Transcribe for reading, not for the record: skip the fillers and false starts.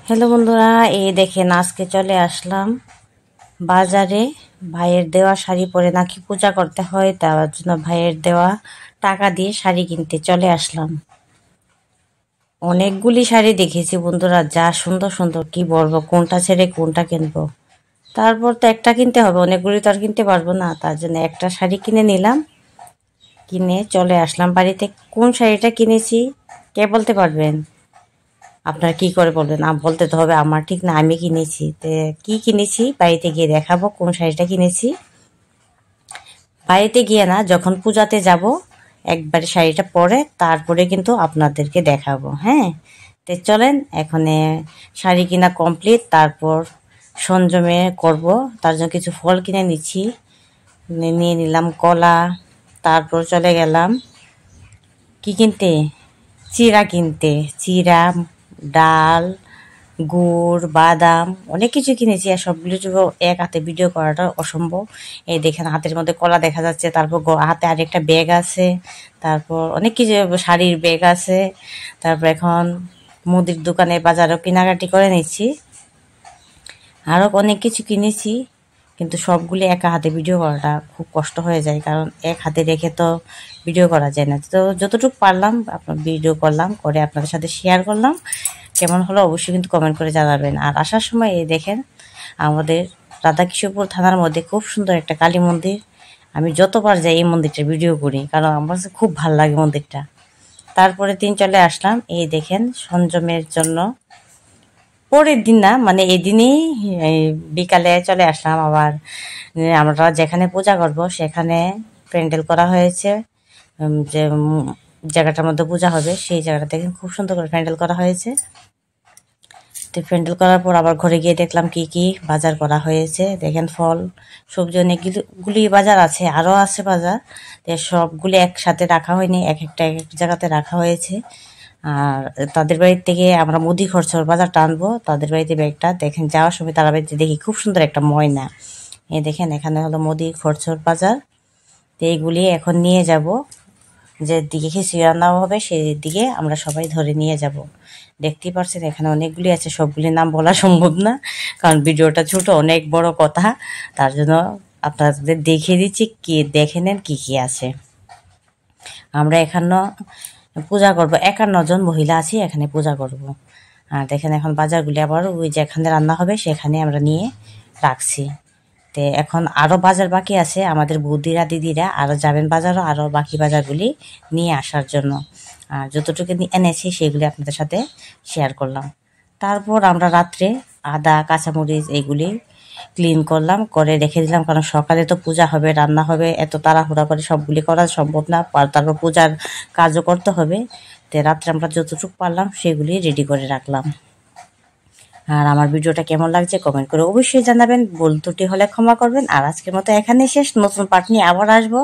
Hello বন্ধুরা, এই দেখেন আজকে চলে আসলাম বাজারে। ভাইয়ের দেওয়া শাড়ি পরে নাকি পূজা করতে হয়, তার জন্য ভাইয়ের দেওয়া টাকা দিয়ে শাড়ি কিনতে চলে আসলাম। অনেকগুলি শাড়ি দেখেছি বন্ধুরা, যা সুন্দর সুন্দর, কি বলবো, কোনটা ছেড়ে কোনটা কিনবো। তারপর তো একটা কিনতে হবে, অনেকগুলি তো আর কিনতে পারবো না, তার জন্য একটা শাড়ি কিনে নিলাম। কিনে চলে আসলাম বাড়িতে। কোন শাড়িটা কিনেছি কে বলতে পারবেন? আপনারা কি করে বলবেন? বলতে তো হবে আমার, ঠিক না? আমি কিনেছি। কি কিনেছি বাড়িতে গিয়ে দেখাবো, কোন শাড়িটা কিনেছি। বাড়িতে গিয়ে না, যখন পূজাতে যাব একবারে শাড়িটা পরে তারপরে কিন্তু আপনাদেরকে দেখাবো। হ্যাঁ, তো চলেন, এখানে শাড়ি কিনা কমপ্লিট। তারপর সংযমে করব, তার জন্য কিছু ফল কিনে নিচ্ছি। নিয়ে নিলাম কলা। তারপর চলে গেলাম কি কিনতে, চিড়া কিনতে। চিড়া, ডাল, গুড়, বাদাম, অনেক কিছু কিনেছি। আর সবগুলো তো এক হাতে ভিডিও করাটা অসম্ভব। এই দেখেন হাতের মধ্যে কলা দেখা যাচ্ছে, তারপর হাতে আরেকটা ব্যাগ আছে, তারপর অনেক কিছু, শাড়ির ব্যাগ আছে। তারপর এখন মুদির দোকানে বাজারও কেনাকাটি করে নিচ্ছি। আরও অনেক কিছু কিনেছি, কিন্তু সবগুলি একা হাতে ভিডিও করাটা খুব কষ্ট হয়ে যায়, কারণ এক হাতে রেখে তো ভিডিও করা যায় না। তো যতটুকু পারলাম আপনার ভিডিও করলাম, করে আপনাদের সাথে শেয়ার করলাম। কেমন হলো অবশ্যই কিন্তু কমেন্ট করে জানাবেন। আর আসার সময় এই দেখেন আমাদের রাধাকিশোরপুর থানার মধ্যে খুব সুন্দর একটা কালী মন্দির। আমি যতবার যাই এই মন্দিরটা ভিডিও করি, কারণ আমার কাছে খুব ভালো লাগে মন্দিরটা। তারপরে দিন চলে আসলাম, এই দেখেন সংযমের জন্য। পরের দিন না, মানে এদিনই বিকালে চলে আসলাম আবার। আমরা যেখানে পূজা করব সেখানে প্যান্ডেল করা হয়েছে। যে জায়গাটার মধ্যে পূজা হবে সেই জায়গাটা দেখেন খুব সুন্দর করে প্যান্ডেল করা হয়েছে। তো প্যান্ডেল করার পর আবার ঘরে গিয়ে দেখলাম কি কি বাজার করা হয়েছে। দেখেন ফল সবজি অনেকগুলি বাজার আছে, আরও আছে বাজার। তো সবগুলি একসাথে রাখা হয়নি, এক একটা এক এক জায়গাতে রাখা হয়েছে। আর তাদের বাড়ি থেকে আমরা মুদি খরচর বাজারটা আনবো। তাদের বাড়িতে ব্যাগটা দেখেন, যাওয়ার সময় তারা বাড়িতে দেখি খুব সুন্দর একটা ময়না। এই দেখেন এখানে হলো মুদি খরচর বাজার। তো এইগুলি এখন নিয়ে যাব, যে দিকে খিচুড়ি রান্না হবে সেই দিকে আমরা সবাই ধরে নিয়ে যাব। দেখতেই পাচ্ছেন এখানে অনেকগুলি আছে, সবগুলি নাম বলা সম্ভব না, কারণ ভিডিওটা ছোট, অনেক বড় কথা। তার জন্য আপনাদের দেখিয়ে দিচ্ছি, কি দেখে নেন কি কি আছে। আমরা এখানে পূজা করব, 51 জন মহিলা আছি এখানে পূজা করব। আর দেখেন এখন বাজারগুলি আবার ওই যেখানে রান্না হবে সেখানে আমরা নিয়ে রাখছি। তো এখন আরও বাজার বাকি আছে, আমাদের বৌদিরা দিদিরা আরও যাবেন বাজারও, আরও বাকি বাজারগুলি নিয়ে আসার জন্য। আর যতটুকু এনেছি সেগুলি আপনাদের সাথে শেয়ার করলাম। তারপর আমরা রাত্রে আদা, কাঁচামরিচ এইগুলি ক্লিন করলাম, করে রেখে দিলাম, কারণ সকালে তো পূজা হবে, রান্না হবে, এত তাড়াহুড়া করে সবগুলি করা সম্ভব না। তারপর পূজার কাজও করতে হবে। তো রাত্রে আমরা যতটুকু পারলাম সেগুলি রেডি করে রাখলাম। আর আমার ভিডিওটা কেমন লাগছে কমেন্ট করে অবশ্যই জানাবেন। ভুল ত্রুটি হলে ক্ষমা করবেন। আর আজকের মতো এখানেই শেষ, নতুন পার্ট নিয়ে আবার আসবো।